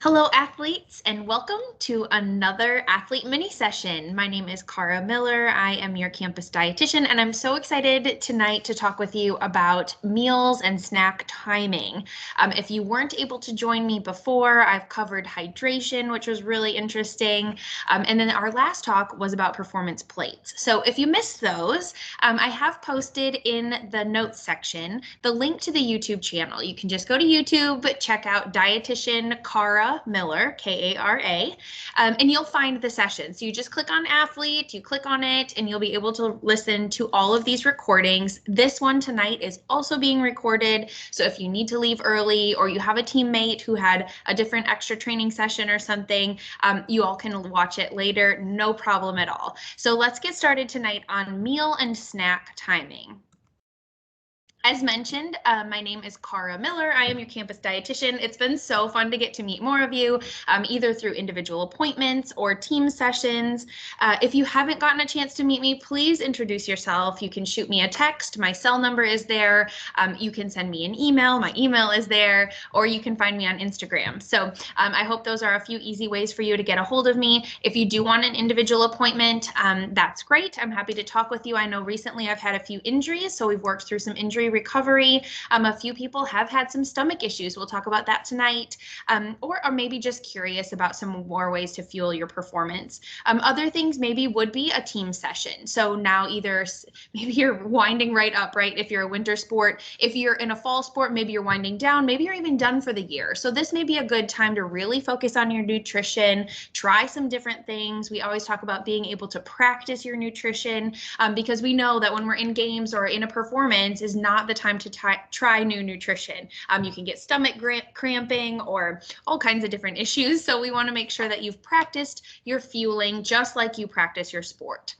Hello, athletes, and welcome to another athlete mini session. My name is Cara Miller. I am your campus dietitian, and I'm so excited tonight to talk with you about meals and snack timing. If you weren't able to join me before, I've covered hydration, which was really interesting. And then our last talk was about performance plates. So if you missed those, I have posted in the notes section the link to the YouTube channel. You can just go to YouTube, check out dietitian Cara Miller, K-A-R-A, and you'll find the session. So you just click on athlete, you click on it, and you'll be able to listen to all of these recordings. This one tonight is also being recorded. So if you need to leave early or you have a teammate who had a different extra training session or something, you all can watch it later, no problem at all. So let's get started tonight on meal and snack timing. As mentioned, my name is Cara Miller. I am your campus dietitian. It's been so fun to get to meet more of you, either through individual appointments or team sessions. If you haven't gotten a chance to meet me, please introduce yourself. You can shoot me a text. My cell number is there. You can send me an email. My email is there, or you can find me on Instagram. So I hope those are a few easy ways for you to get a hold of me. If you do want an individual appointment, that's great. I'm happy to talk with you. I know recently I've had a few injuries, so we've worked through some injury recovery. A few people have had some stomach issues. We'll talk about that tonight, or are maybe just curious about some more ways to fuel your performance. Other things maybe would be a team session. So now either maybe you're winding right up, right? If you're a winter sport, if you're in a fall sport, maybe you're winding down, maybe you're even done for the year. So this may be a good time to really focus on your nutrition, try some different things. We always talk about being able to practice your nutrition, because we know that when we're in games or in a performance is not the time to try new nutrition. You can get stomach cramping or all kinds of different issues. So we want to make sure that you've practiced your fueling just like you practice your sport.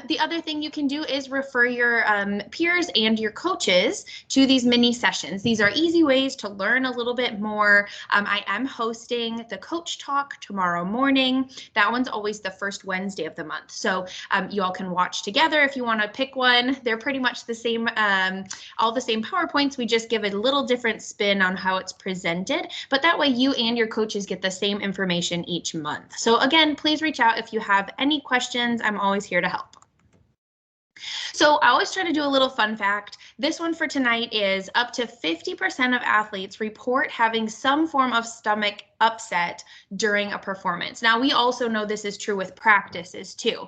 The other thing you can do is refer your peers and your coaches to these mini sessions. These are easy ways to learn a little bit more. I am hosting the coach talk tomorrow morning. That one's always the first Wednesday of the month. So you all can watch together if you want to pick one. They're pretty much the same, all the same PowerPoints. We just give it a little different spin on how it's presented, but that way you and your coaches get the same information each month. So again, please reach out if you have any questions. I'm always here to help. So I always try to do a little fun fact. This one for tonight is up to 50% of athletes report having some form of stomach upset during a performance. Now, we also know this is true with practices too.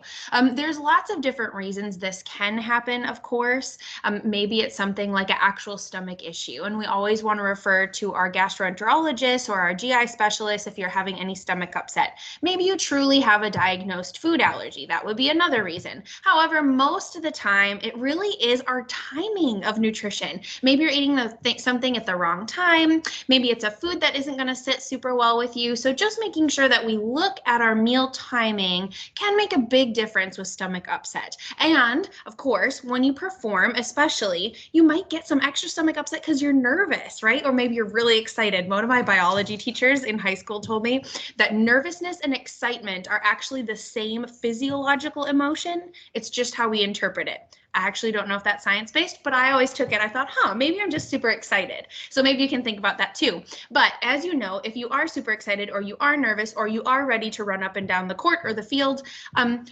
There's lots of different reasons this can happen, of course. Maybe it's something like an actual stomach issue, and we always want to refer to our gastroenterologist or our GI specialist if you're having any stomach upset. Maybe you truly have a diagnosed food allergy. That would be another reason. However, most of the time, it really is our timing of nutrition. Maybe you're eating something at the wrong time. Maybe it's a food that isn't going to sit super well with you. So just making sure that we look at our meal timing can make a big difference with stomach upset. And of course, when you perform, especially, you might get some extra stomach upset because you're nervous, right? Or maybe you're really excited. One of my biology teachers in high school told me that nervousness and excitement are actually the same physiological emotion. It's just how we interpret it. I actually don't know if that's science-based, but I always took it. I thought, maybe I'm just super excited. So maybe you can think about that too. But as you know, if you are super excited or you are nervous or you are ready to run up and down the court or the field,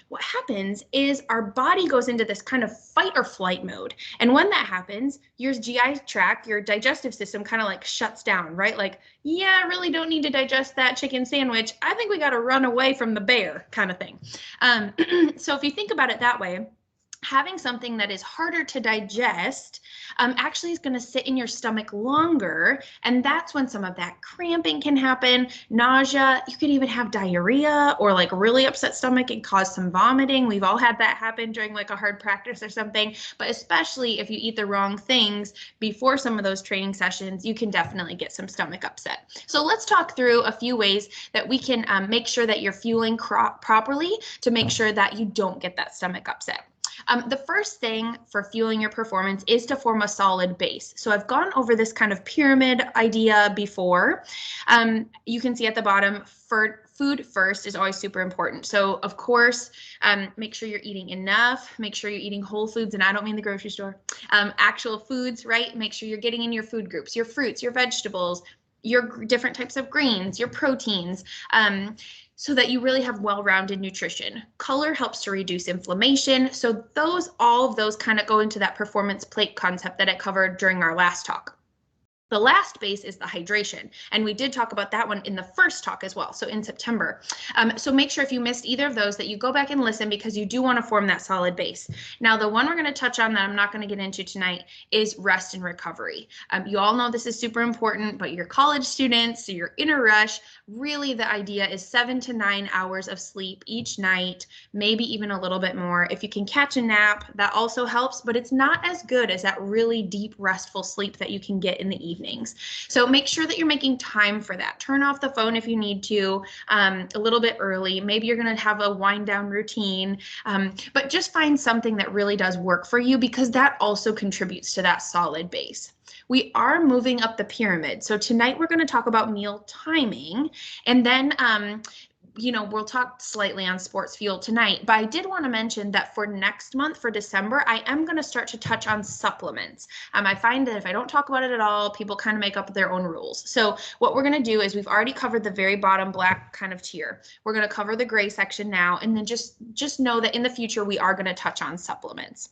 what happens is our body goes into this kind of fight or flight mode. And when that happens, your GI tract, your digestive system kind of like shuts down, right? Like, yeah, I really don't need to digest that chicken sandwich. I think we got to run away from the bear kind of thing. So if you think about it that way, having something that is harder to digest actually is going to sit in your stomach longer, and that's when some of that cramping can happen, nausea. You could even have diarrhea or like a really upset stomach and cause some vomiting. We've all had that happen during like a hard practice or something, but especially if you eat the wrong things before some of those training sessions, you can definitely get some stomach upset. So let's talk through a few ways that we can make sure that you're fueling properly to make sure that you don't get that stomach upset. The first thing for fueling your performance is to form a solid base. So I've gone over this kind of pyramid idea before. You can see at the bottom, food first is always super important. So of course, make sure you're eating enough, make sure you're eating whole foods, and I don't mean the grocery store, actual foods, right? Make sure you're getting in your food groups, your fruits, your vegetables, your different types of grains, your proteins, so that you really have well-rounded nutrition. Color helps to reduce inflammation. So all of those kind of go into that performance plate concept that I covered during our last talk. The last base is the hydration, and we did talk about that one in the first talk as well, so in September. So make sure if you missed either of those that you go back and listen, because you do want to form that solid base. Now, the one we're going to touch on that I'm not going to get into tonight is rest and recovery. You all know this is super important, but you're college students, so you're in a rush. Really, the idea is 7 to 9 hours of sleep each night, maybe even a little bit more. If you can catch a nap, that also helps, but it's not as good as that really deep, restful sleep that you can get in the evening. So make sure that you're making time for that. Turn off the phone if you need to, a little bit early. Maybe you're going to have a wind down routine, but just find something that really does work for you, because that also contributes to that solid base. We are moving up the pyramid. So tonight we're going to talk about meal timing, and then we'll talk slightly on sports fuel tonight, but I did want to mention that for next month, for December, I am going to start to touch on supplements. I find that if I don't talk about it at all, people kind of make up their own rules. So what we're going to do is, we've already covered the very bottom black kind of tier. We're going to cover the gray section now, and then just know that in the future, we are going to touch on supplements.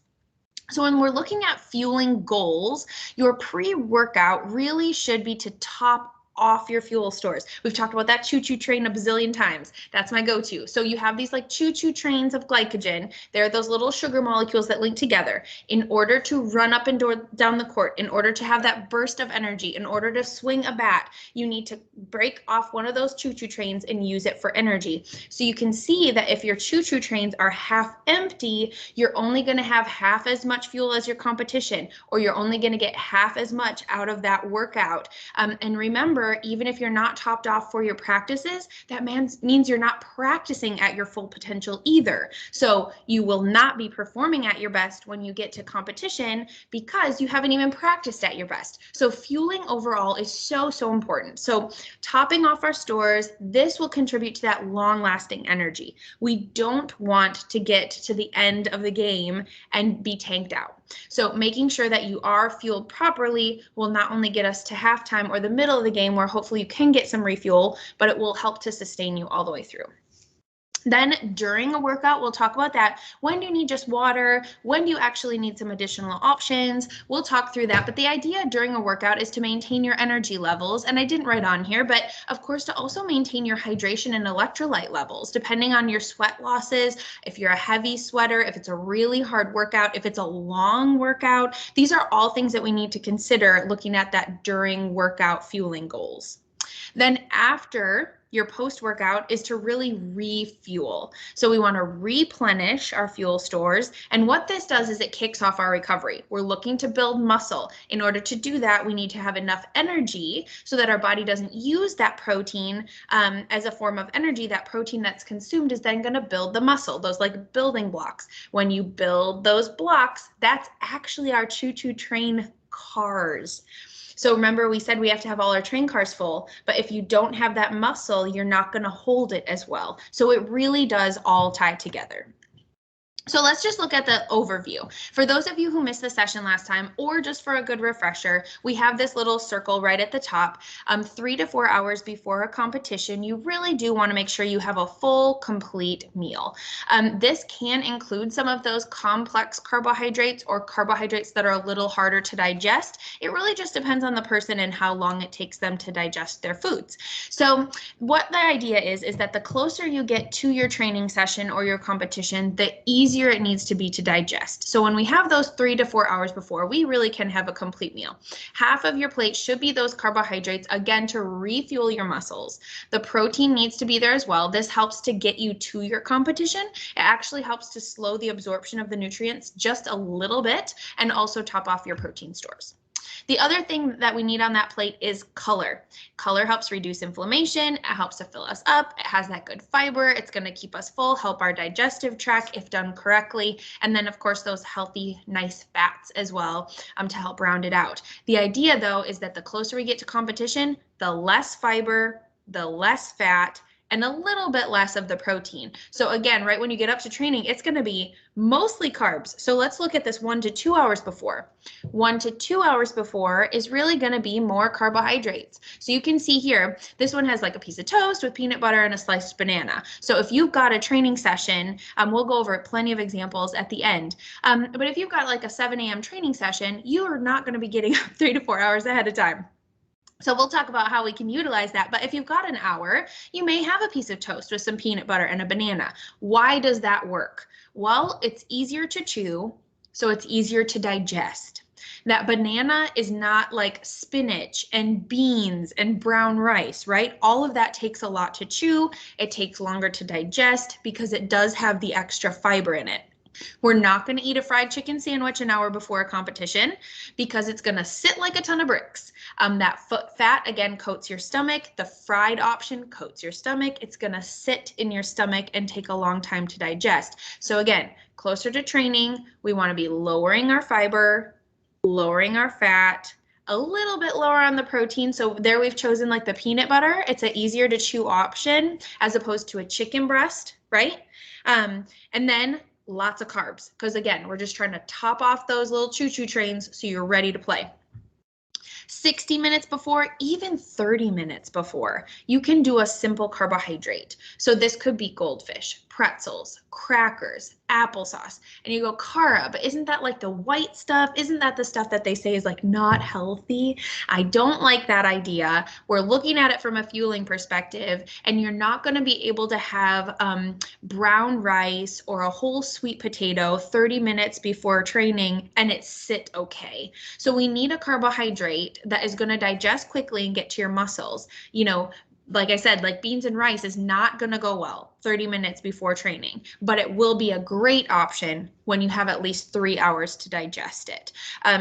So when we're looking at fueling goals, your pre-workout really should be to top off your fuel stores. We've talked about that choo-choo train a bazillion times. That's my go-to. So you have these like choo-choo trains of glycogen. They're those little sugar molecules that link together. In order to run up and down the court, in order to have that burst of energy, in order to swing a bat, you need to break off one of those choo-choo trains and use it for energy. So you can see that if your choo-choo trains are half empty, you're only going to have half as much fuel as your competition, or you're only going to get half as much out of that workout. And remember, even if you're not topped off for your practices, that means you're not practicing at your full potential either. So you will not be performing at your best when you get to competition, because you haven't even practiced at your best. So fueling overall is so, so important. So topping off our stores, this will contribute to that long-lasting energy. We don't want to get to the end of the game and be tanked out. So making sure that you are fueled properly will not only get us to halftime or the middle of the game, where hopefully you can get some refuel, but it will help to sustain you all the way through. Then during a workout, we'll talk about that. When do you need just water? When do you actually need some additional options? We'll talk through that. But the idea during a workout is to maintain your energy levels. And I didn't write on here, but of course, to also maintain your hydration and electrolyte levels, depending on your sweat losses. If you're a heavy sweater, if it's a really hard workout, if it's a long workout, these are all things that we need to consider looking at that during workout fueling goals. Then after your post-workout is to really refuel. So we want to replenish our fuel stores. And what this does is it kicks off our recovery. We're looking to build muscle. In order to do that, we need to have enough energy so that our body doesn't use that protein as a form of energy. That protein that's consumed is then going to build the muscle, those like building blocks. When you build those blocks, that's actually our choo-choo train cars. So remember, we said we have to have all our train cars full, but if you don't have that muscle, you're not going to hold it as well. So it really does all tie together. So let's just look at the overview. For those of you who missed the session last time, or just for a good refresher, we have this little circle right at the top. 3 to 4 hours before a competition, you really do want to make sure you have a full, complete meal. This can include some of those complex carbohydrates or carbohydrates that are a little harder to digest. It really just depends on the person and how long it takes them to digest their foods. So what the idea is that the closer you get to your training session or your competition, the easier it needs to be to digest. So when we have those 3 to 4 hours before, we really can have a complete meal. Half of your plate should be those carbohydrates, again, to refuel your muscles. The protein needs to be there as well. This helps to get you to your competition. It actually helps to slow the absorption of the nutrients just a little bit, and also top off your protein stores. The other thing that we need on that plate is color. Color helps reduce inflammation. It helps to fill us up. It has that good fiber. It's going to keep us full, help our digestive tract if done correctly. And then, of course, those healthy, nice fats as well to help round it out. The idea, though, is that the closer we get to competition, the less fiber, the less fat, and a little bit less of the protein. So again, right when you get up to training, it's going to be mostly carbs. So let's look at this 1 to 2 hours before. 1 to 2 hours before is really going to be more carbohydrates. So you can see here, this one has like a piece of toast with peanut butter and a sliced banana. So if you've got a training session, we'll go over plenty of examples at the end. But if you've got like a 7 a.m. training session, you are not going to be getting up 3 to 4 hours ahead of time. So we'll talk about how we can utilize that. But if you've got an hour, you may have a piece of toast with some peanut butter and a banana. Why does that work? Well, it's easier to chew, so it's easier to digest. That banana is not like spinach and beans and brown rice, right? All of that takes a lot to chew. It takes longer to digest because it does have the extra fiber in it. We're not going to eat a fried chicken sandwich an hour before a competition because it's going to sit like a ton of bricks. That fat, again, coats your stomach. The fried option coats your stomach. It's going to sit in your stomach and take a long time to digest. So again, closer to training, we want to be lowering our fiber, lowering our fat, a little bit lower on the protein. So there we've chosen like the peanut butter. It's an easier to chew option as opposed to a chicken breast, right? And then lots of carbs, because again, we're just trying to top off those little choo-choo trains so you're ready to play. 60 minutes before, even 30 minutes before, you can do a simple carbohydrate. So this could be goldfish, pretzels, crackers, applesauce. And you go, Cara, but isn't that like the white stuff? Isn't that the stuff that they say is like not healthy? I don't like that idea. We're looking at it from a fueling perspective, and you're not going to be able to have brown rice or a whole sweet potato 30 minutes before training and it sit okay. So we need a carbohydrate that is going to digest quickly and get to your muscles. You know, like I said, like beans and rice is not going to go well 30 minutes before training, but it will be a great option when you have at least 3 hours to digest it.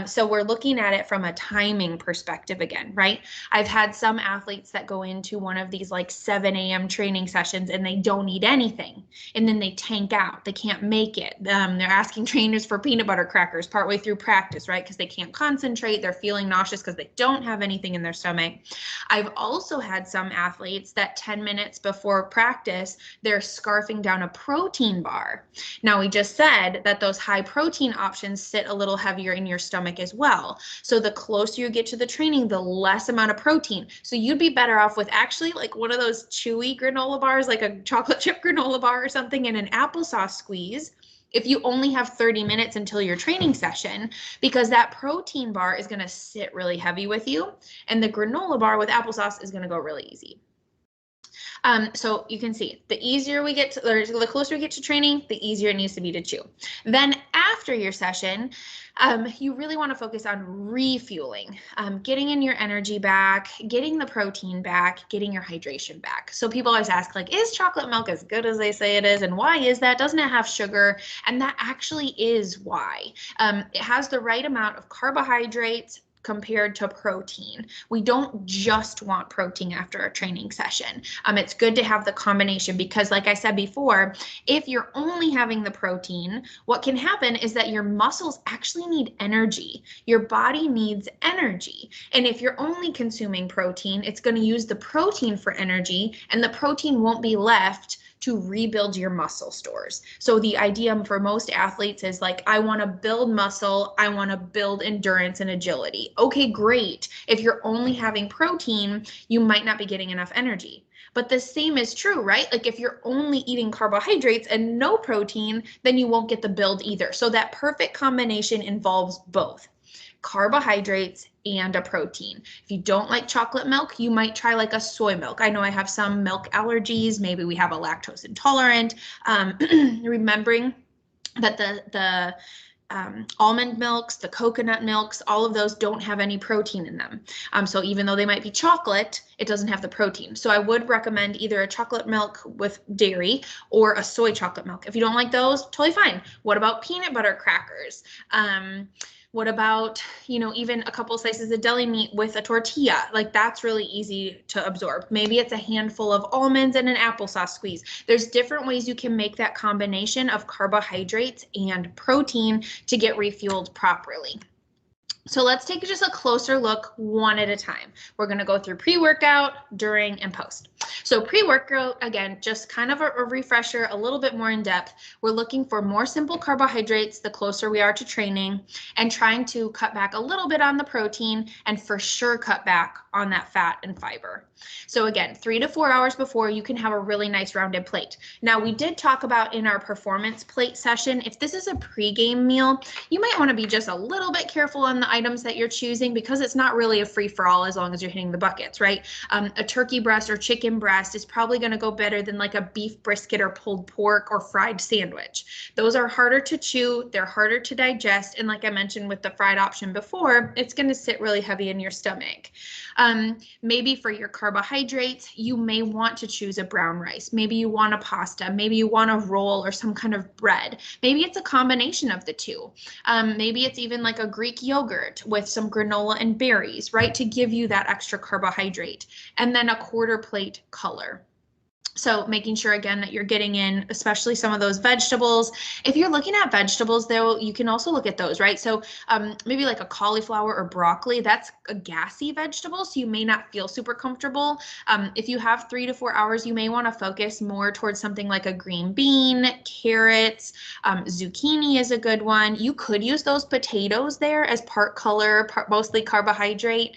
So we're looking at it from a timing perspective again, right? I've had some athletes that go into one of these like 7 a.m. training sessions and they don't eat anything, and then they tank out. They can't make it. They're asking trainers for peanut butter crackers partway through practice, right? Because they can't concentrate. They're feeling nauseous because they don't have anything in their stomach. I've also had some athletes that 10 minutes before practice, they're scarfing down a protein bar. Now, we just said that those high protein options sit a little heavier in your stomach as well. So the closer you get to the training, the less amount of protein. So you'd be better off with actually like one of those chewy granola bars, like a chocolate chip granola bar or something, and an applesauce squeeze if you only have 30 minutes until your training session, because that protein bar is going to sit really heavy with you, and the granola bar with applesauce is going to go really easy. So you can see the easier we get to, or the closer we get to training, the easier it needs to be to chew. Then after your session, you really want to focus on refueling, getting in your energy back, getting the protein back, getting your hydration back. So people always ask, like, is chocolate milk as good as they say it is? And why is that? Doesn't it have sugar? And that actually is why. It has the right amount of carbohydrates compared to protein. We don't just want protein after a training session. It's good to have the combination because, like I said before, if you're only having the protein, what can happen is that your muscles actually need energy. Your body needs energy. And if you're only consuming protein, it's going to use the protein for energy, and the protein won't be left to rebuild your muscle stores. So the idea for most athletes is like, I want to build muscle, I want to build endurance and agility. Okay, great. If you're only having protein, you might not be getting enough energy. But the same is true, right? Like if you're only eating carbohydrates and no protein, then you won't get the build either. So that perfect combination involves both carbohydrates and a protein. If you don't like chocolate milk, you might try like a soy milk. I know I have some milk allergies. Maybe we have a lactose intolerant. Remembering that the almond milks, the coconut milks, all of those don't have any protein in them. So even though they might be chocolate, it doesn't have the protein. So I would recommend either a chocolate milk with dairy or a soy chocolate milk. If you don't like those, totally fine. What about peanut butter crackers? What about, even a couple slices of deli meat with a tortilla? Like that's really easy to absorb. Maybe it's a handful of almonds and an applesauce squeeze. There's different ways you can make that combination of carbohydrates and protein to get refueled properly. So let's take just a closer look one at a time. We're going to go through pre-workout, during, and post. So pre-workout, again, just kind of a refresher, a little bit more in depth. We're looking for more simple carbohydrates the closer we are to training, and trying to cut back a little bit on the protein, and for sure cut back on that fat and fiber. So again, 3 to 4 hours before, you can have a really nice rounded plate. Now, we did talk about in our performance plate session, if this is a pre-game meal, you might want to be just a little bit careful on the items that you're choosing, because it's not really a free-for-all as long as you're hitting the buckets, right? A turkey breast or chicken breast is probably going to go better than like a beef brisket or pulled pork or fried sandwich. Those are harder to chew, they're harder to digest, and like I mentioned with the fried option before, it's going to sit really heavy in your stomach. Maybe for your carbohydrates, you may want to choose a brown rice. Maybe you want a pasta. Maybe you want a roll or some kind of bread. Maybe it's a combination of the two. Maybe it's even like a Greek yogurt with some granola and berries, right, to give you that extra carbohydrate. And then a quarter plate color. So making sure, again, that you're getting in, especially some of those vegetables. If you're looking at vegetables, though, you can also look at those, right? So maybe like a cauliflower or broccoli, that's a gassy vegetable, so you may not feel super comfortable. If you have 3 to 4 hours, you may want to focus more towards something like a green bean, carrots, zucchini is a good one. You could use those potatoes there as part color, mostly carbohydrate.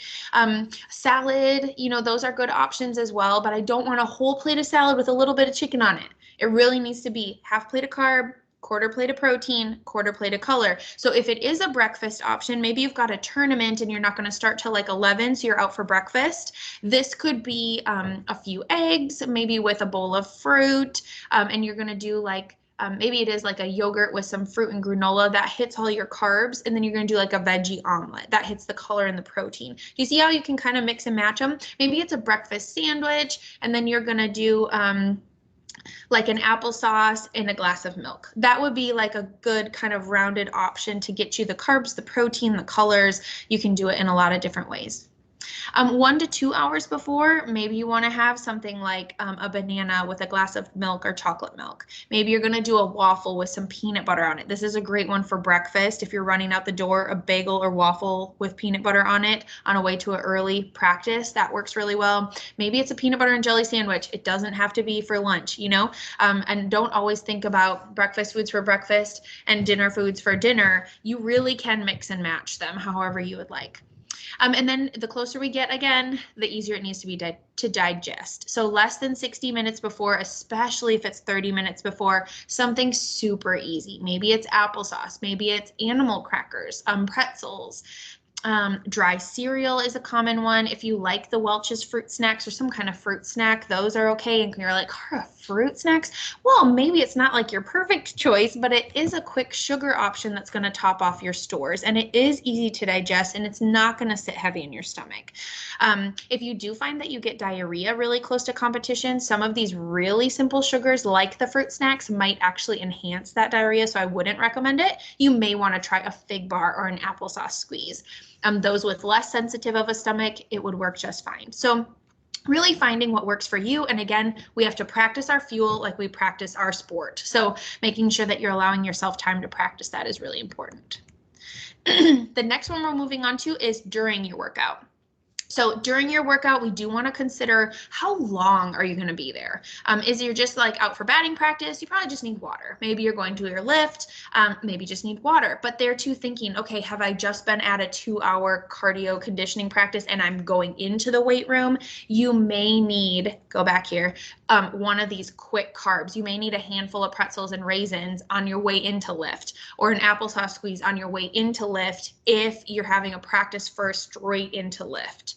Salad, you know, those are good options as well, but I don't want a whole plate of salad with a little bit of chicken on it. It really needs to be half plate of carb, quarter plate of protein, quarter plate of color. So if it is a breakfast option, maybe you've got a tournament and you're not going to start till like 11, so you're out for breakfast. This could be a few eggs, maybe with a bowl of fruit, and you're going to do like maybe it is like a yogurt with some fruit and granola that hits all your carbs, and then you're going to do like a veggie omelet that hits the color and the protein. Do you see how you can kind of mix and match them? Maybe it's a breakfast sandwich, and then you're going to do like an applesauce and a glass of milk. That would be like a good kind of rounded option to get you the carbs, the protein, the colors. You can do it in a lot of different ways. 1 to 2 hours before, maybe you want to have something like a banana with a glass of milk or chocolate milk. Maybe you're going to do a waffle with some peanut butter on it. This is a great one for breakfast. If you're running out the door, a bagel or waffle with peanut butter on it on a way to an early practice, that works really well. Maybe it's a peanut butter and jelly sandwich. It doesn't have to be for lunch, you know, and don't always think about breakfast foods for breakfast and dinner foods for dinner. You really can mix and match them however you would like. And then the closer we get, again, the easier it needs to be to digest. So less than 60 minutes before, especially if it's 30 minutes before, something super easy. Maybe it's applesauce, maybe it's animal crackers, pretzels. Dry cereal is a common one. If you like the Welch's fruit snacks or some kind of fruit snack, those are okay. And you're like, fruit snacks? Well, maybe it's not like your perfect choice, but it is a quick sugar option that's going to top off your stores. And it is easy to digest, and it's not going to sit heavy in your stomach. If you do find that you get diarrhea really close to competition, some of these really simple sugars like the fruit snacks might actually enhance that diarrhea. So I wouldn't recommend it. You may want to try a fig bar or an applesauce squeeze. Those with less sensitive of a stomach, it would work just fine. So really finding what works for you. And again, we have to practice our fuel like we practice our sport. So making sure that you're allowing yourself time to practice that is really important. The next one we're moving on to is during your workout. So during your workout, we do want to consider how long are you going to be there? Is you're just like out for batting practice? You probably just need water. Maybe you're going to your lift, maybe just need water. But they're too thinking, okay, have I just been at a 2-hour cardio conditioning practice and I'm going into the weight room? You may need, go back here, one of these quick carbs. You may need a handful of pretzels and raisins on your way into lift, or an applesauce squeeze on your way into lift if you're having a practice first straight into lift.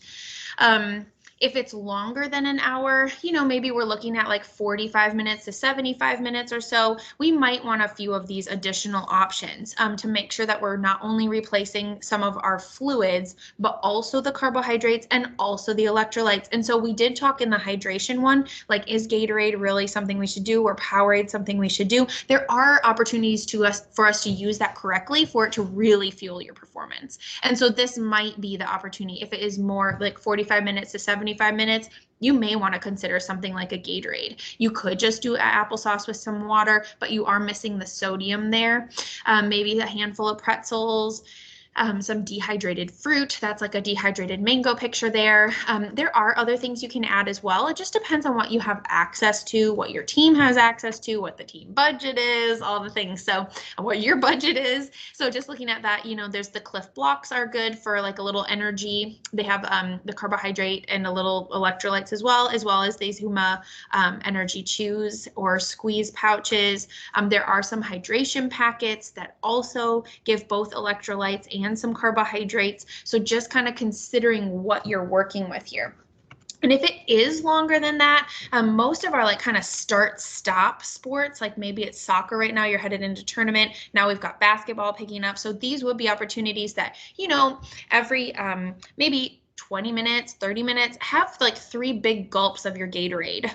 If it's longer than an hour, you know, maybe we're looking at like 45 minutes to 75 minutes or so, we might want a few of these additional options to make sure that we're not only replacing some of our fluids, but also the carbohydrates and also the electrolytes. And so we did talk in the hydration one, like, is Gatorade really something we should do, or Powerade something we should do? There are opportunities for us to use that correctly for it to really fuel your performance. And so this might be the opportunity. If it is more like 45 minutes to 75 minutes, you may want to consider something like a Gatorade. You could just do applesauce with some water, but you are missing the sodium there. Maybe a handful of pretzels. some dehydrated fruit. That's like a dehydrated mango picture there. There are other things you can add as well. It just depends on what you have access to, what your team has access to, what the team budget is, all the things. So what your budget is. So just looking at that, you know, there's the Cliff Blocks are good for like a little energy. They have the carbohydrate and a little electrolytes as well as these Huma energy chews or squeeze pouches. There are some hydration packets that also give both electrolytes and some carbohydrates. So just kind of considering what you're working with here. And if it is longer than that, most of our like kind of start-stop sports, like maybe it's soccer right now, you're headed into tournament. Now we've got basketball picking up. So these would be opportunities that, you know, every maybe 20 minutes, 30 minutes, have like 3 big gulps of your Gatorade,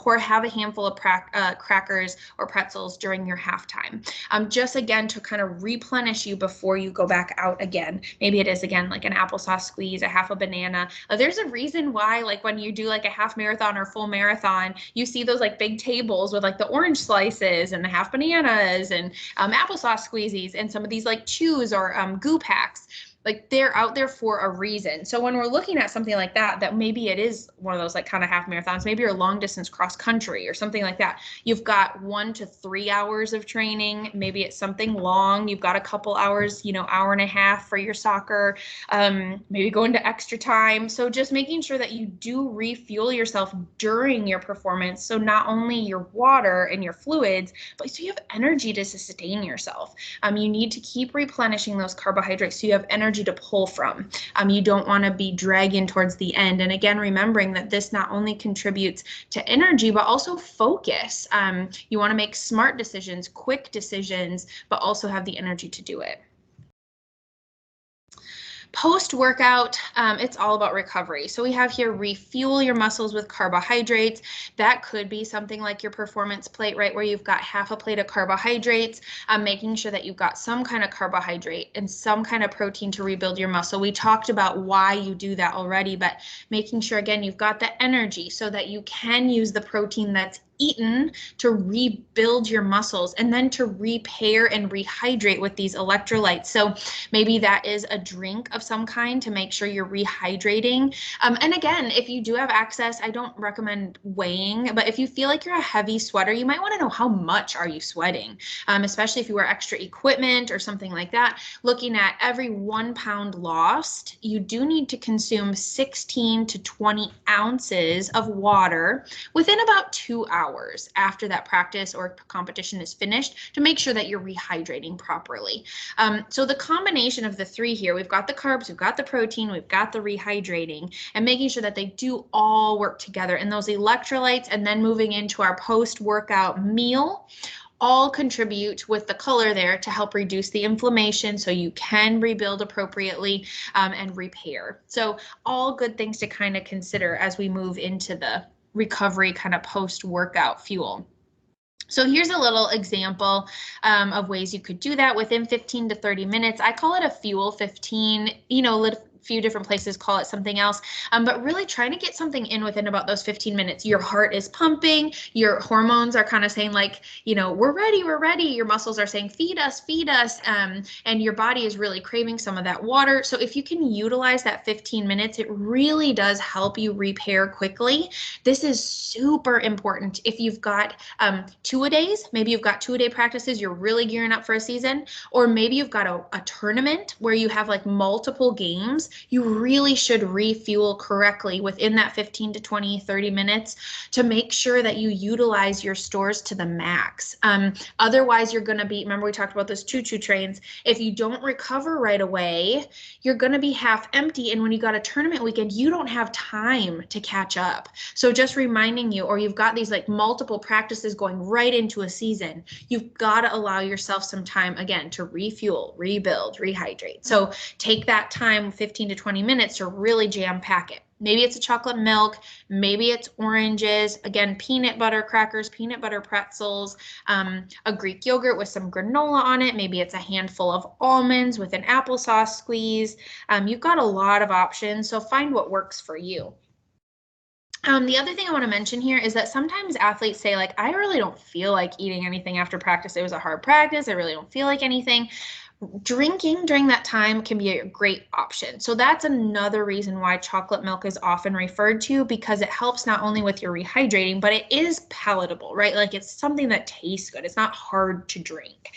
or have a handful of crackers or pretzels during your halftime. Just again, to kind of replenish you before you go back out again. Maybe it is again, like an applesauce squeeze, a half a banana. There's a reason why, like when you do like a half marathon or full marathon, you see those like big tables with like the orange slices and the half bananas and applesauce squeezies and some of these like chews or goo packs. Like they're out there for a reason. So when we're looking at something like that, that maybe it is one of those like kind of half marathons, maybe you're long distance cross country or something like that. You've got 1 to 3 hours of training. Maybe it's something long. You've got a couple hours, you know, hour and a half for your soccer, maybe go into extra time. So just making sure that you do refuel yourself during your performance. So not only your water and your fluids, but so you have energy to sustain yourself. You need to keep replenishing those carbohydrates so you have energy to pull from. You don't want to be dragging towards the end. And again, remembering that this not only contributes to energy, but also focus. You want to make smart decisions, quick decisions, but also have the energy to do it. Post-workout, it's all about recovery. So we have here refuel your muscles with carbohydrates. That could be something like your performance plate, right, where you've got half a plate of carbohydrates, making sure that you've got some kind of carbohydrate and some kind of protein to rebuild your muscle. We talked about why you do that already, but making sure, again, you've got the energy so that you can use the protein that's eaten to rebuild your muscles and then to repair and rehydrate with these electrolytes. So maybe that is a drink of some kind to make sure you're rehydrating. And again, if you do have access, I don't recommend weighing, but if you feel like you're a heavy sweater, you might want to know how much are you sweating, especially if you wear extra equipment or something like that. Looking at every 1 pound lost, you do need to consume 16 to 20 ounces of water within about 2 hours after that practice or competition is finished to make sure that you're rehydrating properly. So the combination of the 3 here, we've got the carbs, we've got the protein, we've got the rehydrating, and making sure that they do all work together. And those electrolytes, and then moving into our post-workout meal, all contribute with the color there to help reduce the inflammation so you can rebuild appropriately and repair. So all good things to kind of consider as we move into the recovery kind of post-workout fuel. So here's a little example of ways you could do that within 15 to 30 minutes. I call it a fuel 15, you know, few different places call it something else, but really trying to get something in within about those 15 minutes. Your heart is pumping, your hormones are kind of saying like, you know, we're ready, we're ready. Your muscles are saying, feed us, and your body is really craving some of that water. So if you can utilize that 15 minutes, it really does help you repair quickly. This is super important. If you've got 2-a-days, maybe you've got 2-a-day practices, you're really gearing up for a season, or maybe you've got a tournament where you have like multiple games, you really should refuel correctly within that 15 to 20, 30 minutes to make sure that you utilize your stores to the max. Otherwise, you're going to be, remember we talked about those choo-choo trains, if you don't recover right away, you're going to be half empty. And when you got a tournament weekend, you don't have time to catch up. So just reminding you, or you've got these like multiple practices going right into a season, you've got to allow yourself some time again to refuel, rebuild, rehydrate. So take that time, 15 to 20 minutes, to really jam pack it. Maybe it's a chocolate milk, maybe it's oranges, again, peanut butter crackers, peanut butter pretzels, a Greek yogurt with some granola on it. Maybe it's a handful of almonds with an applesauce squeeze. You've got a lot of options, so find what works for you. The other thing I want to mention here is that sometimes athletes say like, I really don't feel like eating anything after practice. It was a hard practice. I really don't feel like anything. drinking during that time can be a great option. So that's another reason why chocolate milk is often referred to, because it helps not only with your rehydrating, but it is palatable, right? Like it's something that tastes good. It's not hard to drink.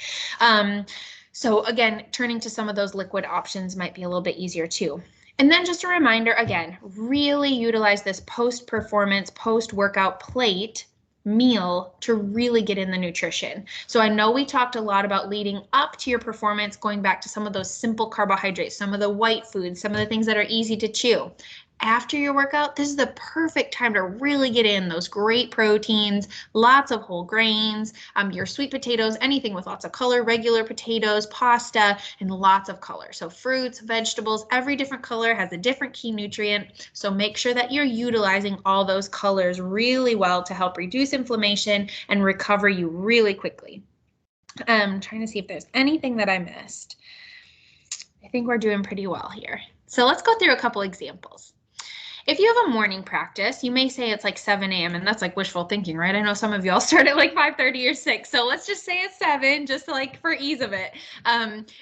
So again, turning to some of those liquid options might be a little bit easier too. And then just a reminder, again, really utilize this post-performance, post-workout plate meal to really get in the nutrition. So I know we talked a lot about leading up to your performance, going back to some of those simple carbohydrates, some of the white foods, some of the things that are easy to chew. After your workout, this is the perfect time to really get in those great proteins, lots of whole grains, your sweet potatoes, anything with lots of color, regular potatoes, pasta, and lots of color. So fruits, vegetables, every different color has a different key nutrient. So make sure that you're utilizing all those colors really well to help reduce inflammation and recover you really quickly. I'm trying to see if there's anything that I missed. I think we're doing pretty well here. So let's go through a couple examples. If you have a morning practice, you may say it's like 7 a.m. and that's like wishful thinking, right? I know some of y'all start at like 5:30 or 6. So let's just say it's 7, just like for ease of it.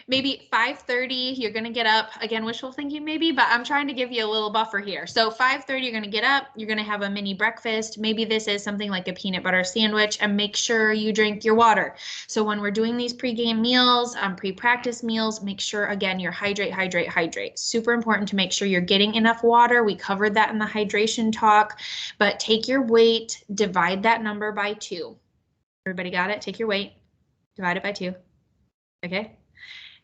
Maybe 5:30, you're going to get up. Again, wishful thinking maybe, but I'm trying to give you a little buffer here. So 5:30, you're going to get up. You're going to have a mini breakfast. Maybe this is something like a peanut butter sandwich, and make sure you drink your water. So when we're doing these pre-game meals, pre-practice meals, make sure, again, you're hydrate. Super important to make sure you're getting enough water. We covered that in the hydration talk, but take your weight, divide that number by 2. Everybody got it? Take your weight, divide it by 2. Okay.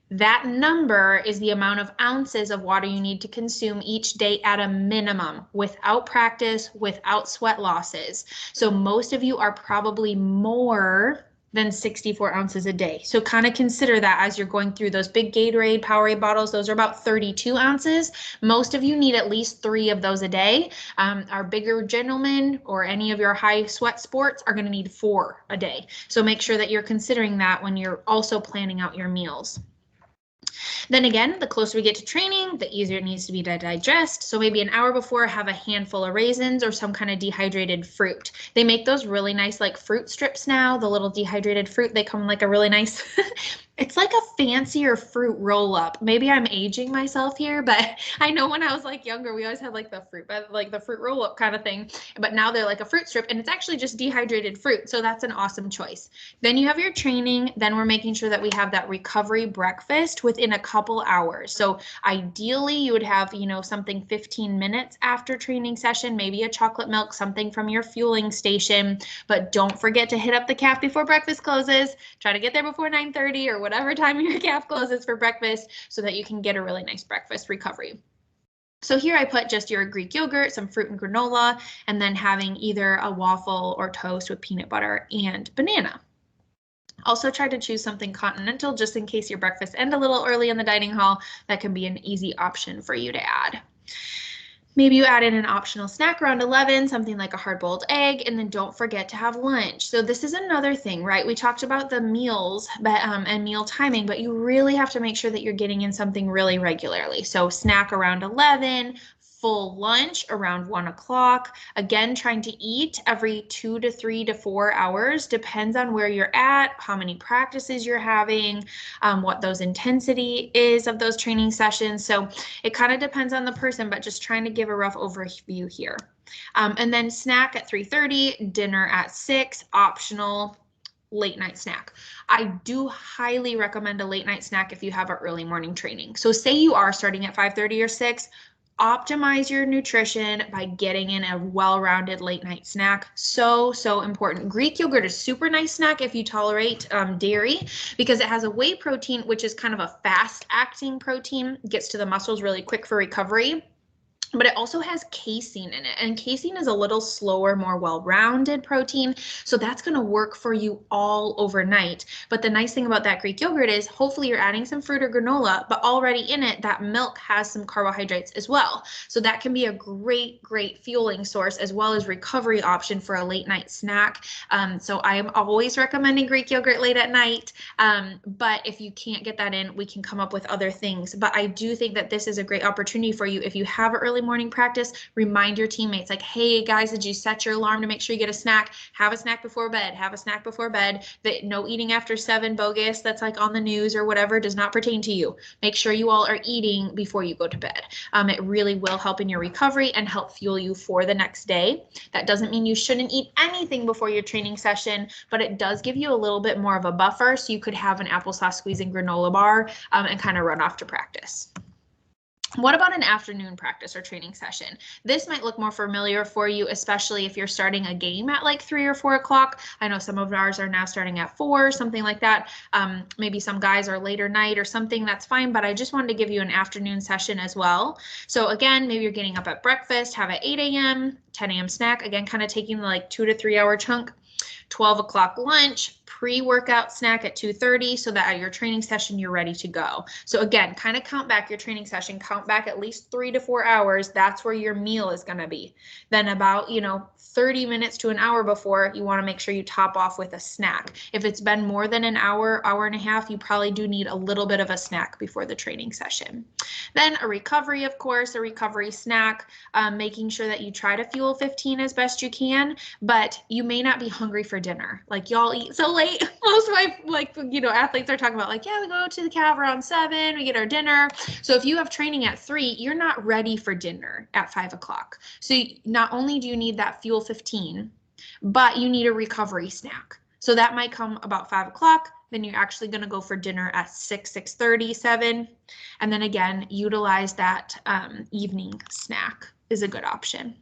That number is the amount of ounces of water you need to consume each day at a minimum, without practice, without sweat losses. So most of you are probably more than 64 ounces a day. So kind of consider that as you're going through those big Gatorade, Powerade bottles. Those are about 32 ounces. Most of you need at least 3 of those a day. Our bigger gentlemen or any of your high sweat sports are going to need 4 a day. So make sure that you're considering that when you're also planning out your meals. Then again, the closer we get to training, the easier it needs to be to digest. So maybe an hour before, have a handful of raisins or some kind of dehydrated fruit. They make those really nice like fruit strips now, the little dehydrated fruit. They come like a really nice, it's like a fancier fruit roll up. Maybe I'm aging myself here, but I know when I was like younger, we always had like the fruit roll up kind of thing. But now they're like a fruit strip, and it's actually just dehydrated fruit. So that's an awesome choice. Then you have your training. Then we're making sure that we have that recovery breakfast within a couple hours. So ideally you would have, something 15 minutes after training session, maybe a chocolate milk, something from your fueling station, but don't forget to hit up the calf before breakfast closes. Try to get there before 9:30 or whatever time your calf closes for breakfast so that you can get a really nice breakfast recovery. So here I put just your Greek yogurt, some fruit and granola, and then having either a waffle or toast with peanut butter and banana. Also try to choose something continental just in case your breakfast ends a little early in the dining hall. That can be an easy option for you to add. Maybe you add in an optional snack around 11, something like a hard-boiled egg, and then don't forget to have lunch. So this is another thing, right? We talked about the meals and meal timing, but you really have to make sure that you're getting in something really regularly. So snack around 11, full lunch around 1 o'clock. Again, trying to eat every 2 to 3 to 4 hours, depends on where you're at, how many practices you're having, what those intensity is of those training sessions. So it kind of depends on the person, but just trying to give a rough overview here. And then snack at 3:30, dinner at 6, optional late night snack. I do highly recommend a late night snack if you have an early morning training. So say you are starting at 5:30 or 6, optimize your nutrition by getting in a well-rounded late night snack. So important. Greek yogurt is super nice snack if you tolerate dairy, because it has a whey protein, which is kind of a fast-acting protein, gets to the muscles really quick for recovery. But it also has casein in it, and casein is a little slower, more well-rounded protein, so that's going to work for you all overnight. But the nice thing about that Greek yogurt is hopefully you're adding some fruit or granola, but already in it, that milk has some carbohydrates as well. So that can be a great fueling source as well as recovery option for a late night snack. So I am always recommending Greek yogurt late at night, but if you can't get that in, we can come up with other things. But I do think that this is a great opportunity for you if you have an early early morning practice, remind your teammates like, hey guys, did you set your alarm to make sure you get a snack? Have a snack before bed, have a snack before bed. That no eating after 7 bogus that's like on the news or whatever does not pertain to you. Make sure you all are eating before you go to bed. It really will help in your recovery and help fuel you for the next day. That doesn't mean you shouldn't eat anything before your training session, but it does give you a little bit more of a buffer, so you could have an applesauce squeezing granola bar and kind of run off to practice. What about an afternoon practice or training session? This might look more familiar for you, especially if you're starting a game at like 3 or 4 o'clock. I know some of ours are now starting at 4, something like that. Maybe some guys are later night or something, that's fine, but I just wanted to give you an afternoon session as well. So again, maybe you're getting up at breakfast, have an 8 a.m., 10 a.m. snack, again, kind of taking the like 2 to 3 hour chunk. 12 o'clock lunch, pre-workout snack at 2:30, so that at your training session, you're ready to go. So again, kind of count back your training session, count back at least 3 to 4 hours. That's where your meal is going to be. Then about, 30 minutes to an hour before, you want to make sure you top off with a snack. If it's been more than an hour, hour and a half, you probably do need a little bit of a snack before the training session. Then a recovery, of course, a recovery snack, making sure that you try to fuel 15 as best you can, but you may not be hungry for dinner. Like y'all eat so late. Most of my athletes are talking about like, yeah, we go to the calf around 7, we get our dinner. So if you have training at 3, you're not ready for dinner at 5 o'clock. So not only do you need that fuel 15, but you need a recovery snack. So that might come about 5 o'clock. Then you're actually going to go for dinner at 6, 6:30, 7. And then again, utilize that evening snack is a good option.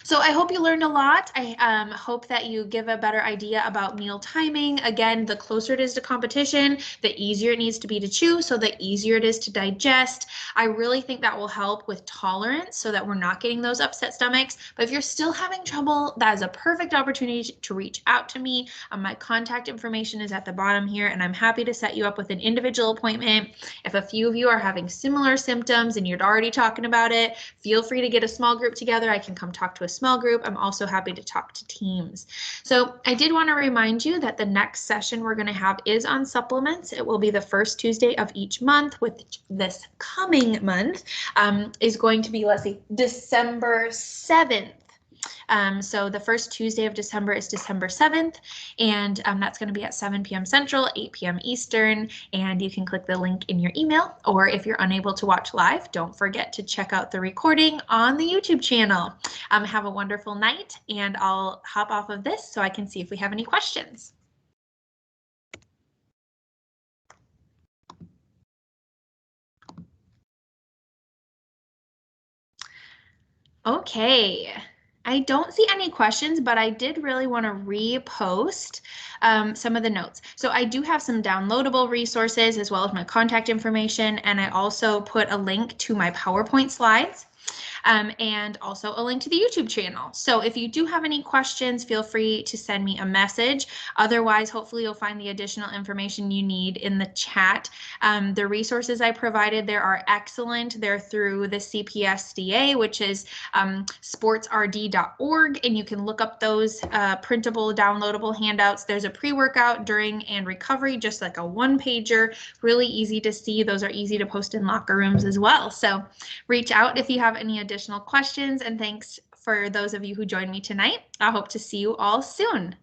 So I hope you learned a lot. I hope that you give a better idea about meal timing. Again, the closer it is to competition, the easier it needs to be to chew, so the easier it is to digest. I really think that will help with tolerance so that we're not getting those upset stomachs. But if you're still having trouble, that is a perfect opportunity to reach out to me. My contact information is at the bottom here, and I'm happy to set you up with an individual appointment. If a few of you are having similar symptoms and you're already talking about it, feel free to get a small group together. I can come talk to a small group. I'm also happy to talk to teams. So I did want to remind you that the next session we're going to have is on supplements. It will be the first Tuesday of each month, with this coming month is going to be, let's see, December 7th. So the first Tuesday of December is December 7th, and that's going to be at 7 p.m. Central, 8 p.m. Eastern, and you can click the link in your email, or if you're unable to watch live, don't forget to check out the recording on the YouTube channel. Have a wonderful night, and I'll hop off of this so I can see if we have any questions. Okay. I don't see any questions, but I did really want to repost some of the notes. So I do have some downloadable resources as well as my contact information, and I also put a link to my PowerPoint slides. And also a link to the YouTube channel. So if you do have any questions, feel free to send me a message. Otherwise, hopefully you'll find the additional information you need in the chat. The resources I provided there are excellent. They're through the CPSDA, which is sportsrd.org, and you can look up those printable, downloadable handouts. There's a pre-workout, during, and recovery, just like a 1-pager, really easy to see. Those are easy to post in locker rooms as well. So reach out if you have any additional questions, and thanks for those of you who joined me tonight. I hope to see you all soon.